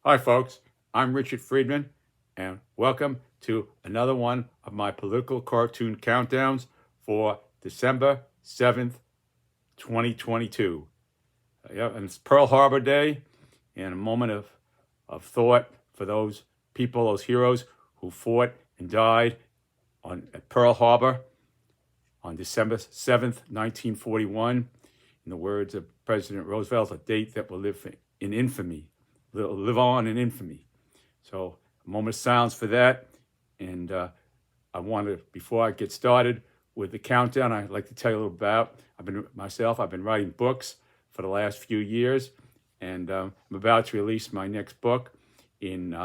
Hi, folks. I'm Richard Friedman, and welcome to another one of my political cartoon countdowns for December 7th, 2022. And it's Pearl Harbor Day, and a moment of thought for those people, those heroes who fought and died at Pearl Harbor on December 7th, 1941. In the words of President Roosevelt, a date that will live in infamy. Live on in infamy. So a moment of silence for that. And I want to, before I get started with the countdown, I'd like to tell you a little about, I've been writing books for the last few years, and I'm about to release my next book in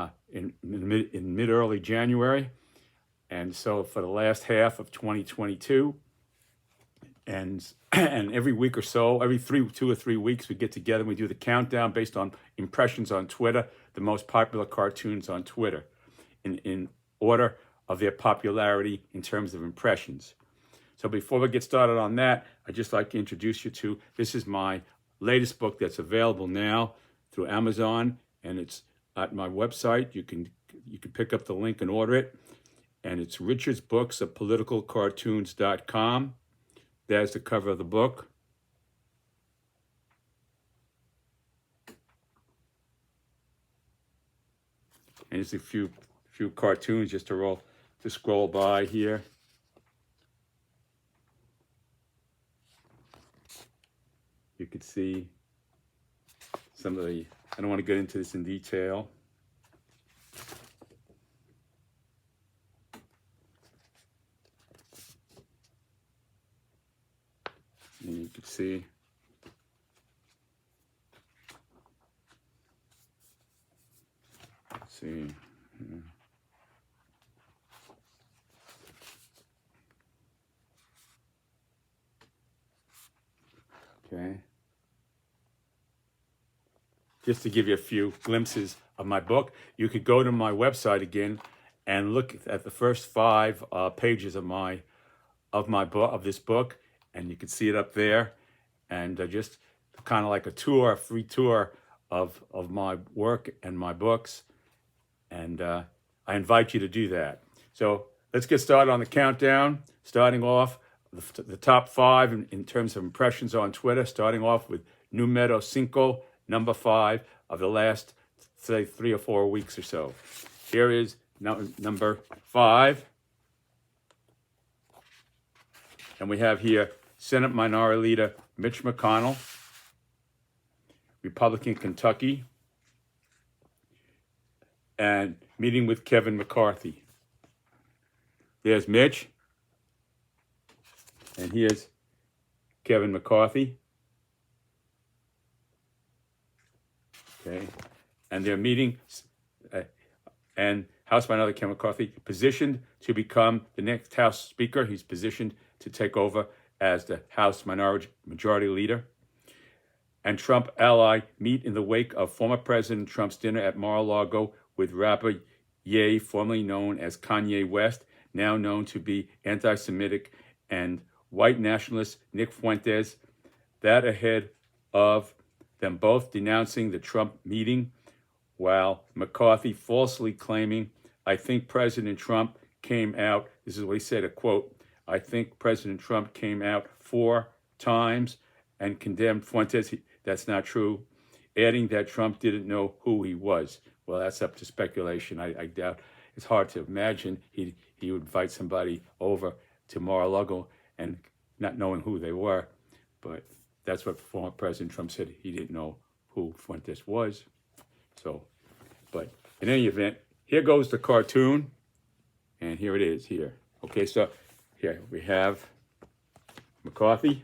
mid-early January. And so for the last half of 2022, and every week or so, every 2 or 3 weeks, we get together and we do the countdown based on impressions on Twitter, the most popular cartoons on Twitter, in order of their popularity in terms of impressions. So before we get started on that, I'd just like to introduce you to, this is my latest book that's available now through Amazon, and it's at my website. You can pick up the link and order it, and it's Richard's Books of PoliticalCartoons.com. There's the cover of the book. And there's a few cartoons just to scroll by here. You could see some of the, I don't want to get into this in detail. And you can see okay. Just to give you a few glimpses of my book, you could go to my website again and look at the first 5 pages of this book, and you can see it up there. And just kind of like a free tour of my work and my books. And I invite you to do that. So let's get started on the countdown, starting off the top 5 in terms of impressions on Twitter, starting off with numero 5, number 5 of the last, say, 3 or 4 weeks or so. Here is number 5. And we have here Senate Minority Leader Mitch McConnell, Republican Kentucky, and meeting with Kevin McCarthy. There's Mitch, and here's Kevin McCarthy. Okay, and they're meeting, and House Minority Kevin McCarthy positioned to become the next House Speaker. He's positioned to take over as the House Majority Leader. And Trump ally meet in the wake of former President Trump's dinner at Mar-a-Lago with rapper Ye, formerly known as Kanye West, now known to be anti-Semitic, and white nationalist Nick Fuentes. That ahead of them both denouncing the Trump meeting, while McCarthy falsely claiming, I think President Trump came out, this is what he said, a quote, I think President Trump came out 4 times and condemned Fuentes. That's not true, adding that Trump didn't know who he was. Well, that's up to speculation. I doubt. It's hard to imagine he would invite somebody over to Mar-a-Lago and not knowing who they were. But that's what former President Trump said. He didn't know who Fuentes was. So, but in any event, here goes the cartoon. And here it is here. Okay, so here we have McCarthy.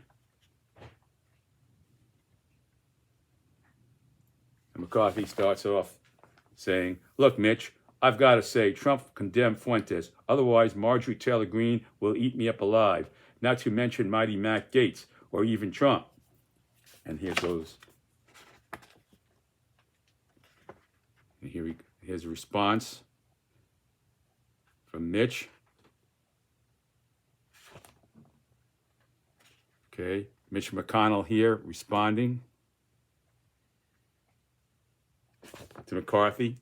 And McCarthy starts off saying, look, Mitch, I've got to say, Trump condemned Fuentes. Otherwise, Marjorie Taylor Greene will eat me up alive. Not to mention mighty Matt Gaetz or even Trump. And here goes. And here's a response from Mitch. Okay, Mitch McConnell here responding. to McCarthy.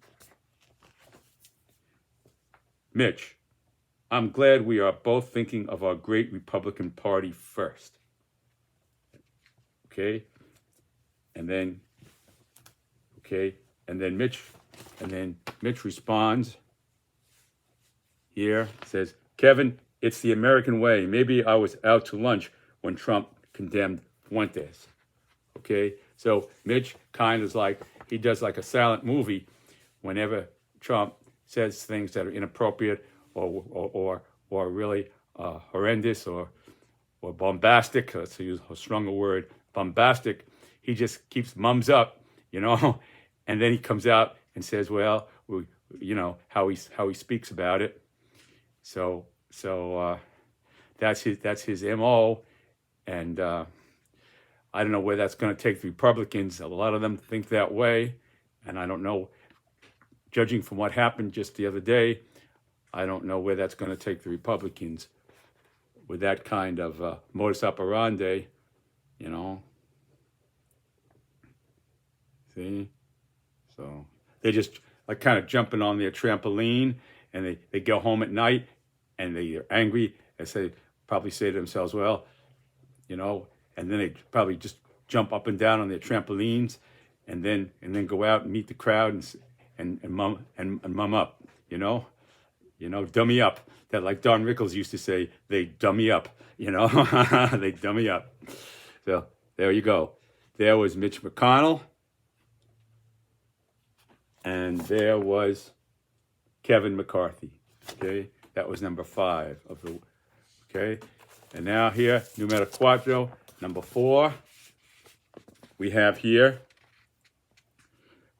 Mitch, I'm glad we are both thinking of our great Republican Party first. Okay? And then Mitch responds here, says, Kevin, it's the American way. Maybe I was out to lunch when Trump condemned Fuentes. Okay? So Mitch kind of is like, he does like a silent movie whenever Trump says things that are inappropriate or really horrendous or bombastic. Let's use a stronger word, bombastic. He just keeps mums up, and then he comes out and says, well, how he speaks about it. So that's his MO, and I don't know where that's going to take the Republicans. A lot of them think that way, and I don't know. Judging from what happened just the other day, I don't know where that's going to take the Republicans with that kind of modus operandi, See? So they just like kind of jumping on their trampoline, and they go home at night, and they're angry, and probably say to themselves, well, and then they probably just jump up and down on their trampolines, and then go out and meet the crowd and mum up, dummy up. That, like Don Rickles used to say, they dummy up, they dummy up. So there you go. There was Mitch McConnell, and there was Kevin McCarthy. Okay, that was number 5 of the. Okay, and now here, numero cuatro, number 4. We have here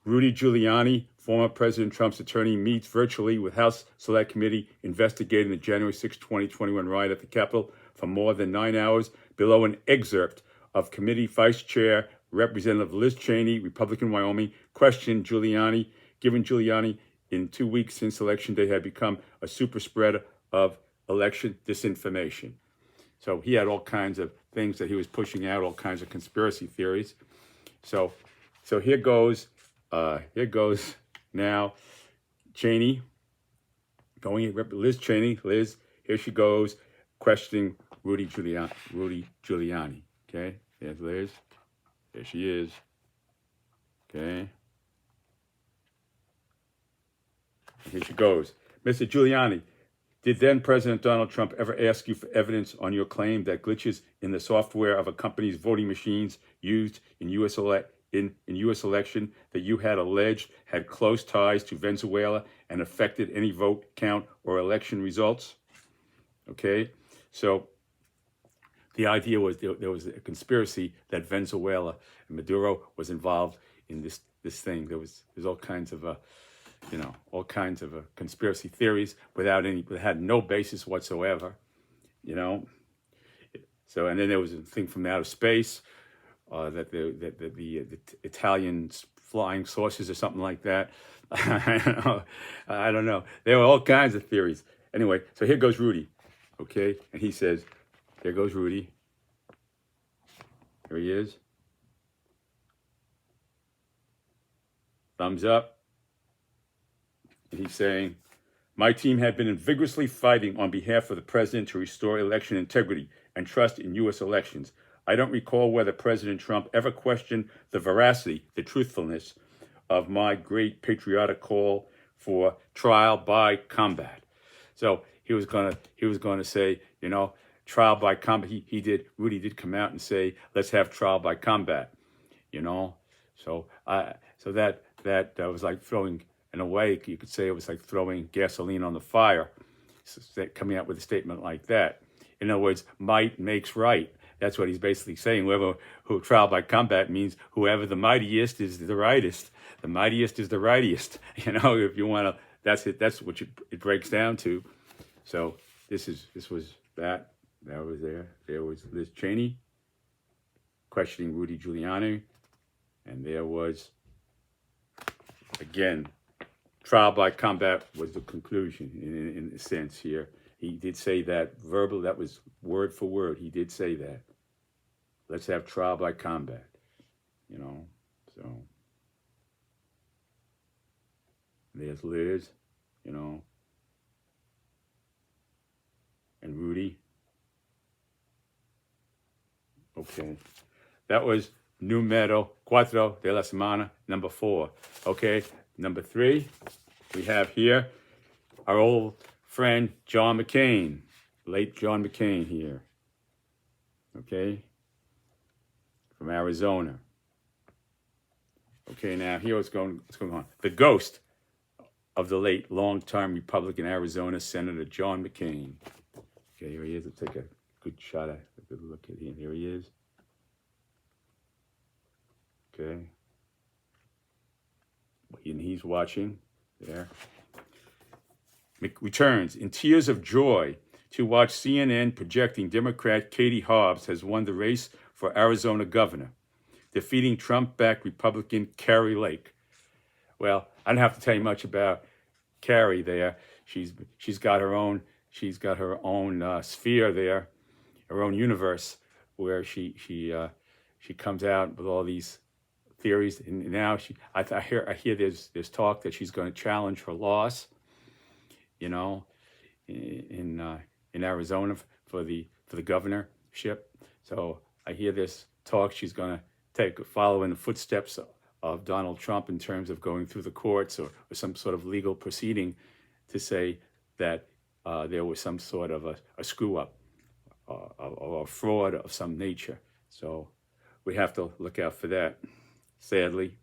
Rudy Giuliani, former President Trump's attorney, meets virtually with House Select Committee investigating the January 6, 2021 riot at the Capitol for more than 9 hours. Below an excerpt of Committee Vice Chair Representative Liz Cheney, Republican Wyoming, questioned Giuliani, given Giuliani in 2 weeks since Election Day had become a super spreader of election disinformation. So he had all kinds of things that he was pushing out, all kinds of conspiracy theories. So here goes now Cheney, Liz Cheney, here she goes, questioning Rudy Giuliani. Okay, there's Liz. There she is. Okay. Here she goes. Mr. Giuliani, did then President Donald Trump ever ask you for evidence on your claim that glitches in the software of a company's voting machines used in U.S. election that you had alleged had close ties to Venezuela and affected any vote count or election results? Okay, so the idea was there was a conspiracy that Venezuela and Maduro was involved in this thing. There's all kinds of conspiracy theories that had no basis whatsoever, So, and then there was a thing from outer space that the Italian flying saucers or something like that. I don't know. There were all kinds of theories. Anyway, so here goes Rudy, okay? And he says, there goes Rudy. Here he is. Thumbs up. And he's saying, my team had been vigorously fighting on behalf of the president to restore election integrity and trust in U.S. elections. I don't recall whether President Trump ever questioned the veracity, the truthfulness of my great patriotic call for trial by combat. So he was going to say, trial by combat. Rudy did come out and say, let's have trial by combat, So that was like throwing, in a way, you could say it was like throwing gasoline on the fire, coming out with a statement like that. In other words, might makes right. That's what he's basically saying. Who trial by combat means whoever the mightiest is the rightest. The mightiest is the rightiest. If you want to, that's it. That's what it breaks down to. So this was that. That was there. There was Liz Cheney questioning Rudy Giuliani, and there was again trial by combat was the conclusion in a sense here. He did say that verbal. That was word for word. He did say that. Let's have trial by combat. So There's Liz, and Rudy. Okay. That was numero cuatro de la semana, number 4. Okay. Number 3, we have here our old friend John McCain, late John McCain here. Okay. From Arizona. Okay, now here what's going on. The ghost of the late long-time Republican Arizona Senator John McCain. Okay, here he is. Let's take a good shot at a good look at him. Here he is. Okay. And he's watching there. Returns in tears of joy to watch CNN projecting Democrat Katie Hobbs has won the race for Arizona governor, defeating Trump-backed Republican Kari Lake. Well, I don't have to tell you much about Kari there. She's got her own sphere there, her own universe where she comes out with all these theories, and now I hear there's talk that she's going to challenge her loss, in Arizona for the governorship. So I hear this talk she's going to follow in the footsteps of Donald Trump in terms of going through the courts or some sort of legal proceeding to say that there was some sort of a screw up or a fraud of some nature. So we have to look out for that, sadly.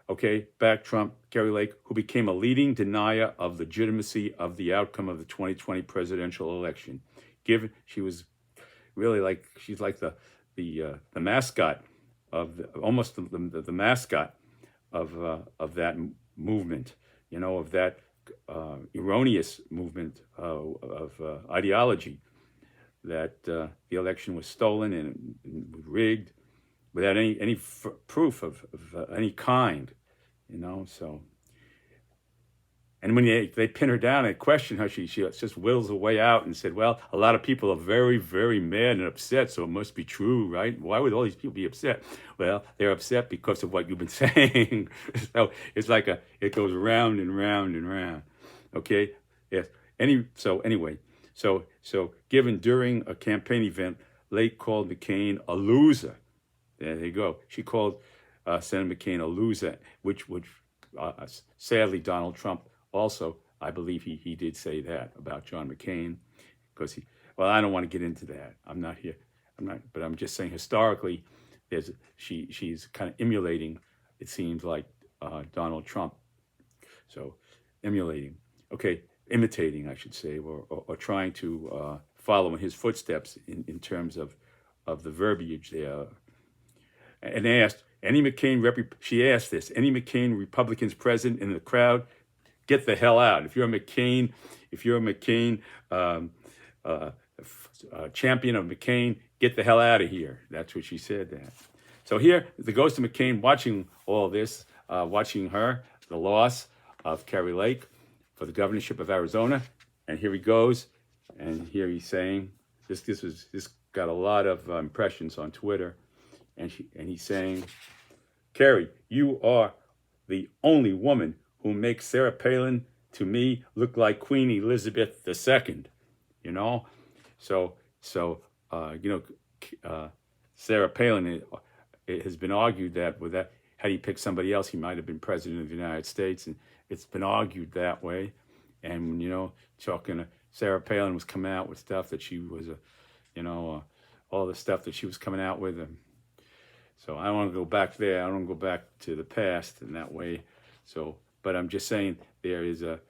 Okay, back Trump, Kari Lake, who became a leading denier of legitimacy of the outcome of the 2020 presidential election. Given she was really she's like the mascot of almost the mascot of that movement, of that erroneous movement of ideology that the election was stolen and rigged without any proof of any kind, so. And when they pin her down and question her, she just wills her way out and said, well, a lot of people are very, very mad and upset, so it must be true, right? Why would all these people be upset? Well, they're upset because of what you've been saying. So it's like it goes round and round and round. Okay? Yes. Anyway, given during a campaign event, Lake called McCain a loser. There you go. She called Senator McCain a loser, which sadly Donald Trump also, I believe he did say that about John McCain, because I don't want to get into that. But I'm just saying historically, she's kind of emulating, it seems like, Donald Trump. So imitating, I should say, or trying to follow in his footsteps in terms of the verbiage there. And asked, she asked this, any McCain Republicans present in the crowd, get the hell out. If you're a McCain champion of McCain, get the hell out of here. That's what she said there. So here, the ghost of McCain watching all this, watching the loss of Kari Lake for the governorship of Arizona. And here he goes, and here he's saying, this got a lot of impressions on Twitter. And he's saying, Kari, you are the only woman who makes Sarah Palin, to me, look like Queen Elizabeth II. So Sarah Palin, it has been argued that had he picked somebody else, he might have been president of the United States, and it's been argued that way. And Sarah Palin was coming out with stuff that she was all the stuff that she was coming out with. So I don't want to go back there. I don't want to go back to the past in that way. So, but I'm just saying there is a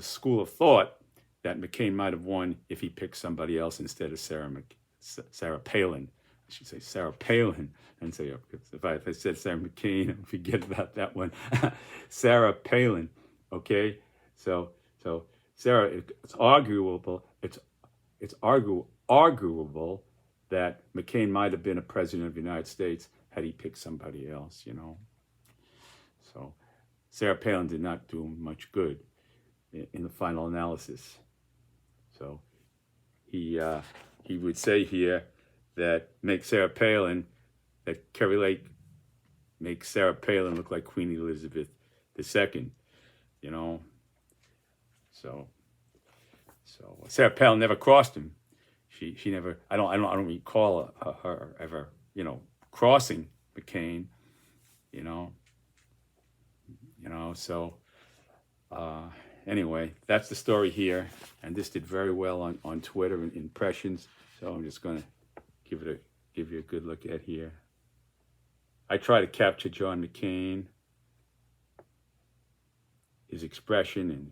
school of thought that McCain might have won if he picked somebody else instead of Sarah Palin. I should say Sarah Palin, and say if I said Sarah McCain, forget about that one. Sarah Palin, okay. So Sarah, it's arguable. It's arguable that McCain might have been a president of the United States had he picked somebody else, So Sarah Palin did not do him much good in the final analysis. So he would say here that Kari Lake makes Sarah Palin look like Queen Elizabeth II. you know. So Sarah Palin never crossed him. She never. I don't recall her ever, crossing McCain. You know. So anyway, that's the story here, and this did very well on Twitter and impressions. So I'm just gonna give you a good look at here. I try to capture John McCain, his expression, and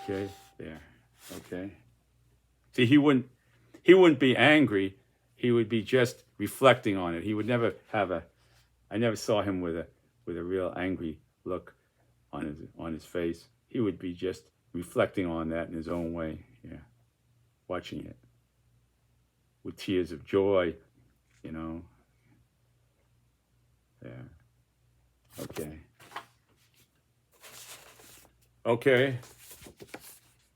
okay, there, okay. See, he wouldn't be angry. He would be just reflecting on it. He would never have I never saw him with a real angry look on his face. He would be just reflecting on that in his own way. Yeah, watching it with tears of joy. Yeah. Okay. Okay.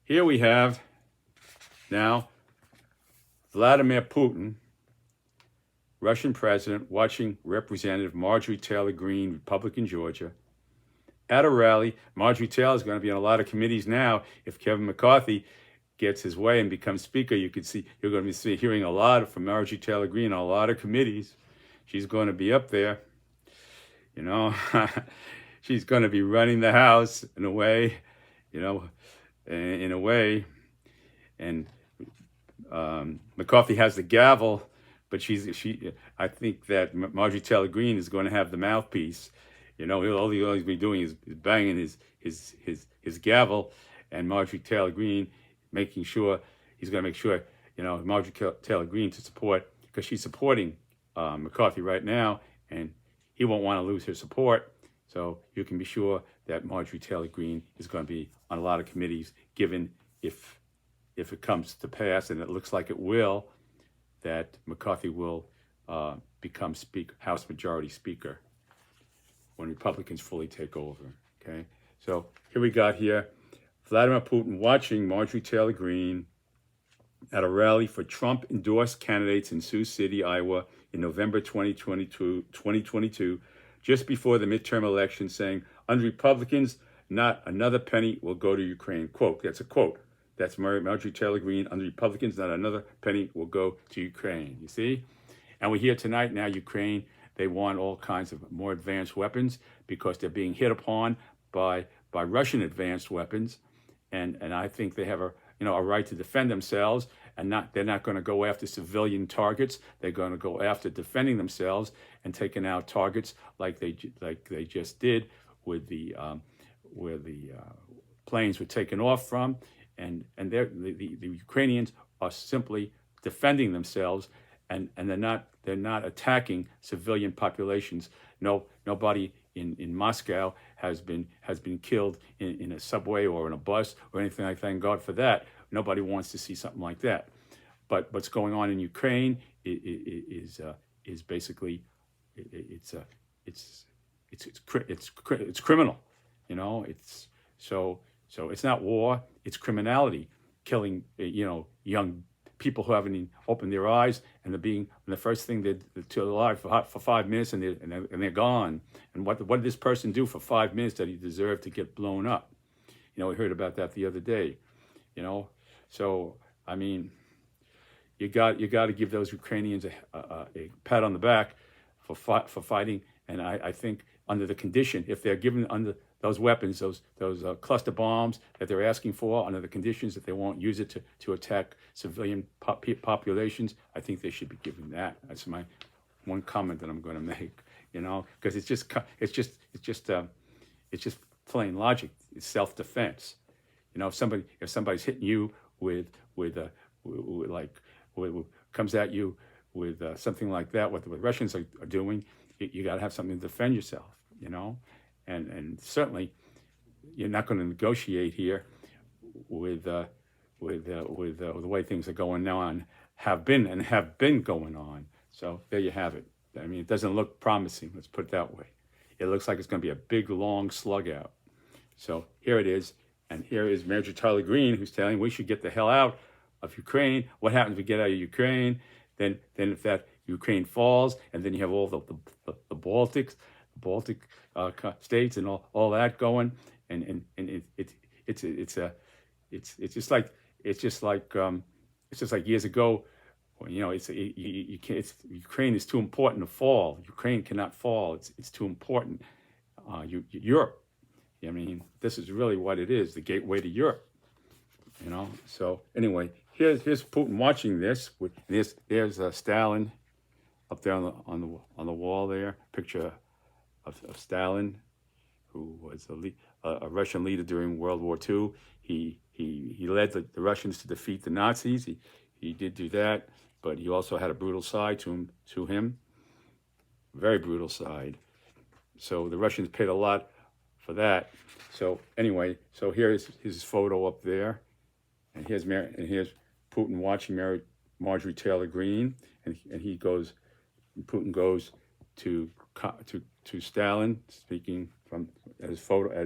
Here we have now Vladimir Putin, Russian president, watching Representative Marjorie Taylor Greene, Republican Georgia, at a rally. Marjorie Taylor is going to be on a lot of committees now. If Kevin McCarthy gets his way and becomes speaker, you're going to be hearing a lot from Marjorie Taylor Greene on a lot of committees. She's going to be up there. She's going to be running the House in a way, and McCarthy has the gavel, but I think that Marjorie Taylor Greene is going to have the mouthpiece. All he's been doing is banging his gavel, and Marjorie Taylor Greene he's going to make sure, Marjorie Taylor Greene to support, because she's supporting McCarthy right now, and he won't want to lose her support. So you can be sure that Marjorie Taylor Greene is going to be on a lot of committees, given if it comes to pass, and it looks like it will, that McCarthy will become House Majority Speaker when Republicans fully take over. Okay, so here we got Vladimir Putin watching Marjorie Taylor Greene at a rally for Trump-endorsed candidates in Sioux City, Iowa, in November 2022, just before the midterm election, saying, "Under Republicans, not another penny will go to Ukraine." Quote. That's a quote. That's Marjorie Taylor Greene. Under Republicans, not another penny will go to Ukraine. You see? And we hear tonight now Ukraine, they want all kinds of more advanced weapons because they're being hit upon by Russian advanced weapons. And I think they have a right to defend themselves, and they're not going to go after civilian targets. They're going to go after defending themselves and taking out targets like they just did with where the planes were taken off from. And the Ukrainians are simply defending themselves, and they're not attacking civilian populations. Nobody in Moscow has been killed in a subway or in a bus or anything like that. Thank God for that. Nobody wants to see something like that. But what's going on in Ukraine is basically it's criminal. So it's not war, it's criminality, killing young people who haven't even opened their eyes, and the first thing they're alive for 5 minutes, and they're gone. And what did this person do for 5 minutes that he deserved to get blown up? We heard about that the other day. So I mean, you got to give those Ukrainians a pat on the back for fighting. And I think under the condition, if they're given under those weapons, those cluster bombs that they're asking for, under the conditions that they won't use it to attack civilian populations, I think they should be given that. That's my one comment that I'm going to make. Because it's just plain logic. It's self-defense. If somebody's hitting you with comes at you with something like that, what the Russians are doing, you got to have something to defend yourself. And certainly, you're not going to negotiate here with the way things are going on, have been going on. So there you have it. I mean, it doesn't look promising. Let's put it that way. It looks like it's going to be a big, long slug out. So here it is, and here is Marjorie Taylor Greene, who's telling we should get the hell out of Ukraine. What happens if we get out of Ukraine? Then if that Ukraine falls, and then you have all the Baltic states and all that going, and it's just like it's just like years ago. You know, you can't. Ukraine is too important to fall. Ukraine cannot fall. It's too important. Europe. I mean, this is really what it is, the gateway to Europe. You know. So anyway, here's Putin watching this. There's Stalin up there on the wall there. Picture of Stalin, who was a Russian leader during World War II. He led the Russians to defeat the Nazis. He did do that, but he also had a brutal side to him. Very brutal side. So the Russians paid a lot for that. So anyway, so here's his photo up there, and here's Putin watching Marjorie Taylor Greene, and Putin goes to Stalin, speaking from his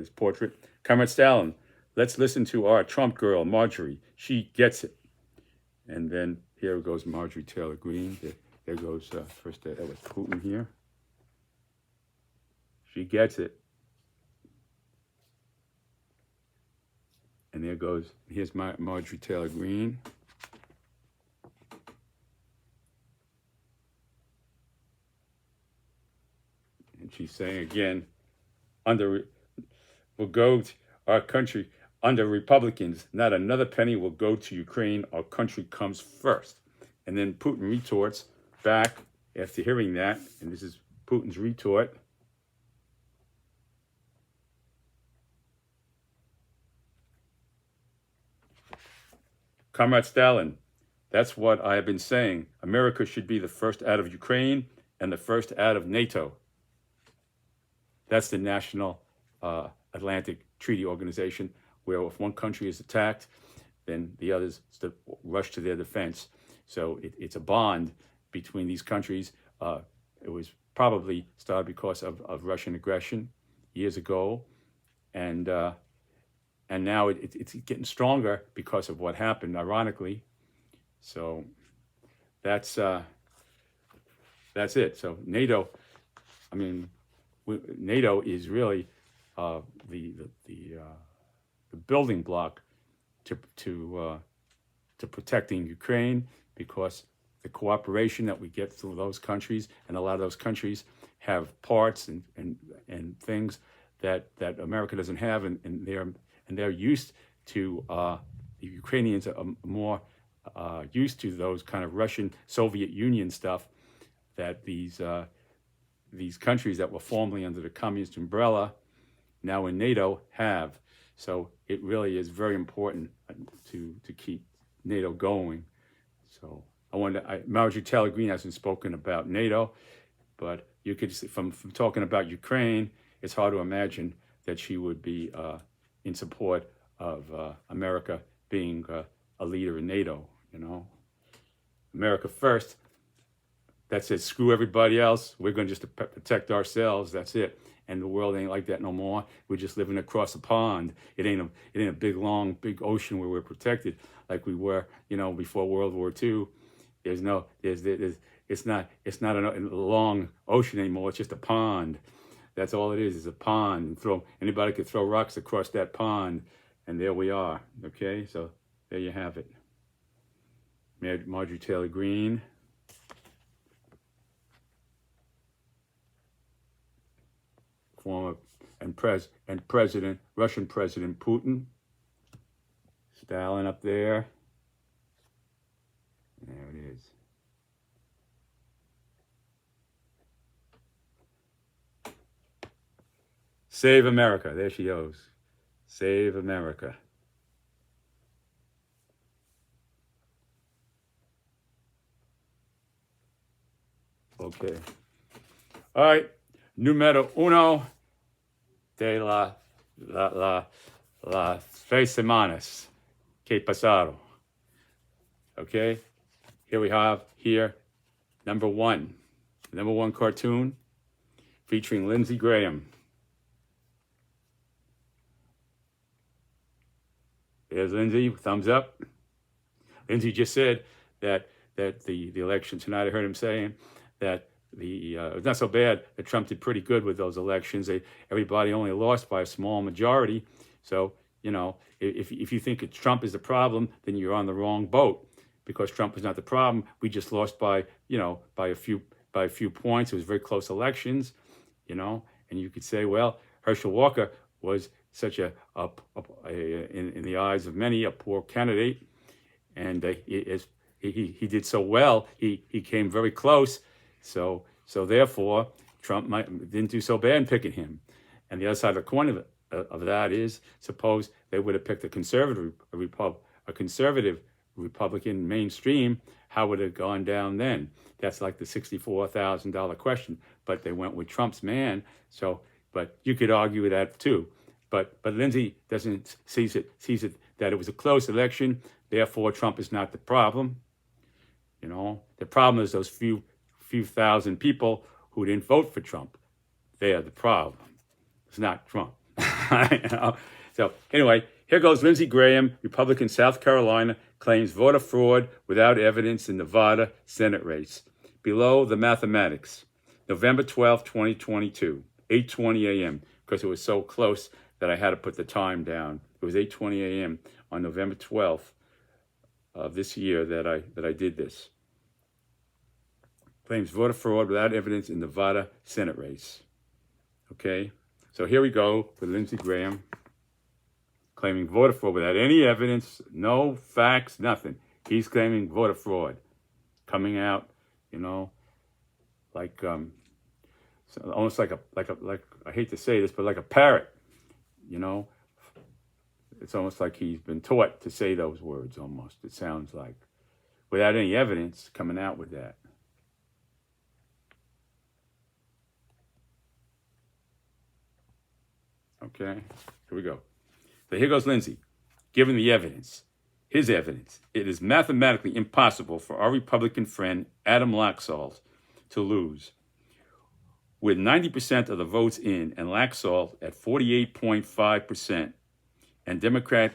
portrait. Comrade Stalin, let's listen to our Trump girl, Marjorie. She gets it. And then here goes Marjorie Taylor Greene. There goes first that was Putin here. She gets it. And here's Marjorie Taylor Greene. And she's saying again, our country, under Republicans, not another penny will go to Ukraine. Our country comes first. And then Putin retorts back after hearing that, and this is Putin's retort. Comrade Stalin, that's what I have been saying. America should be the first out of Ukraine and the first out of NATO. That's the National Atlantic Treaty Organization, where if one country is attacked, then the others rush to their defense. So it's a bond between these countries. It was probably started because of Russian aggression years ago, and now it's getting stronger because of what happened, ironically. So that's it. So NATO, I mean, NATO is really the building block to protecting Ukraine, because the cooperation that we get through those countries, and a lot of those countries have parts and things that America doesn't have, and they're used to the Ukrainians are more used to those kind of Russian Soviet Union stuff that these countries that were formerly under the communist umbrella, now in NATO, have. So it really is very important to keep NATO going. So Marjorie Taylor Greene hasn't spoken about NATO, but you could see from talking about Ukraine, it's hard to imagine that she would be in support of America being a leader in NATO. You know, America first. That says screw everybody else. We're going to just protect ourselves. That's it. And the world ain't like that no more. We're just living across a pond. It ain't a big ocean where we're protected like we were, before World War II. It's not a long ocean anymore. It's just a pond. That's all it is a pond. Anybody could throw rocks across that pond, and there we are. Okay, so there you have it. Marjorie Taylor Greene. Former Russian President Putin. Stalin up there. There it is. Save America. There she goes. Save America. Okay. All right. Número uno de las 3 semanas que pasaron. Okay. Here we have number one cartoon featuring Lindsey Graham. There's Lindsey, thumbs up. Lindsey just said that that the election tonight. I heard him saying that it's not so bad that Trump did pretty good with those elections. Everybody only lost by a small majority. So, if you think Trump is the problem, then you're on the wrong boat, because Trump is not the problem. We just lost by a few points. It was very close elections, and you could say, well, Herschel Walker was such in the eyes of many, a poor candidate, and he did so well. He came very close. So therefore, Trump didn't do so bad in picking him. And the other side of the coin of that is, suppose they would have picked a conservative Republican mainstream, how would it have gone down then? That's like the $64,000 question. But they went with Trump's man. So, but you could argue with that too. But Lindsey sees it that it was a close election. Therefore, Trump is not the problem. The problem is those few thousand people who didn't vote for Trump. They are the problem. It's not Trump. So anyway, here goes Lindsey Graham, Republican, South Carolina, claims voter fraud without evidence in Nevada Senate race. Below the mathematics. November 12, 2022, 8:20 a.m., because it was so close that I had to put the time down. It was 8:20 a.m. on November 12th of this year that I did this. Claims voter fraud without evidence in Nevada Senate race. Okay, so here we go with Lindsey Graham claiming voter fraud without any evidence, no facts, nothing. He's claiming voter fraud, coming out, like almost like I hate to say this, but like a parrot. It's almost like he's been taught to say those words. Almost, it sounds like, without any evidence, coming out with that. Okay, here we go. So here goes Lindsey. Given the evidence, his evidence, it is mathematically impossible for our Republican friend Adam Laxalt to lose. With 90% of the votes in and Laxalt at 48.5%, and Democrat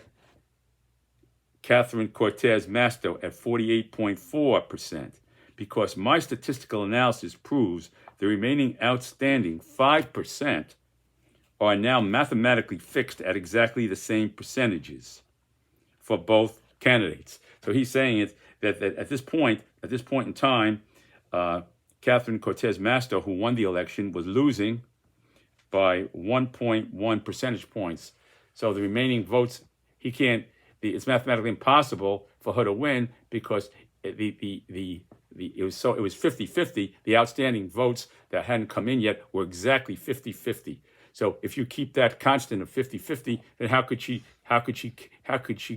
Catherine Cortez Masto at 48.4%, because my statistical analysis proves the remaining outstanding 5% are now mathematically fixed at exactly the same percentages for both candidates. So he's saying that at this point in time, Catherine Cortez Masto, who won the election, was losing by 1.1 percentage points. So the remaining votes, it's mathematically impossible for her to win, because it was 50-50. The outstanding votes that hadn't come in yet were exactly 50-50. So if you keep that constant of 50-50, then how could she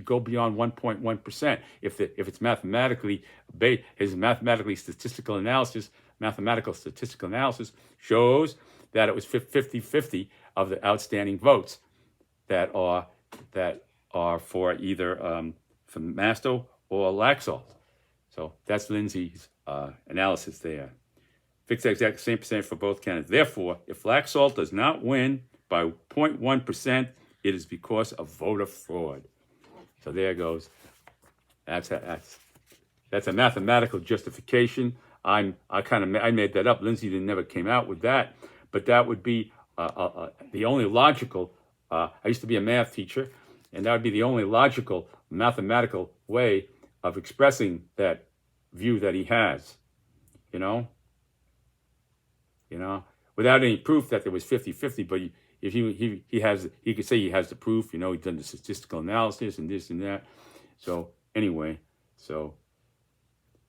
go beyond 1.1% if it's mathematically based? His mathematical statistical analysis shows that it was 50-50 of the outstanding votes that are for either for Masto or Laxalt. So that's Lindsey's analysis there. Fix the exact same percentage for both candidates. Therefore, if Laxalt does not win by 0.1%, it is because of voter fraud. So there goes. That's a mathematical justification. I made that up. Lindsey never came out with that, but that would be the only logical. I used to be a math teacher, and that would be the only logical mathematical way of expressing that view that he has. Without any proof that there was 50-50, but if he could say he has the proof, he's done the statistical analysis and this and that. So anyway,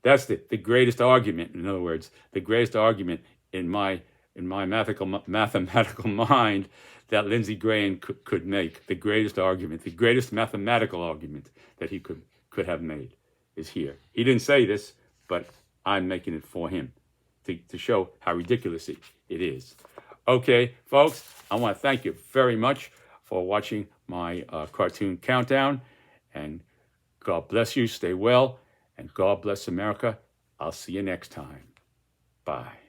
that's the greatest argument. In other words, the greatest argument in my mathematical mind that Lindsey Graham could make. The greatest argument, the greatest mathematical argument that he could have made is here. He didn't say this, but I'm making it for him to show how ridiculous it is. Okay, folks, I want to thank you very much for watching my cartoon countdown, and God bless you. Stay well, and God bless America. I'll see you next time. Bye.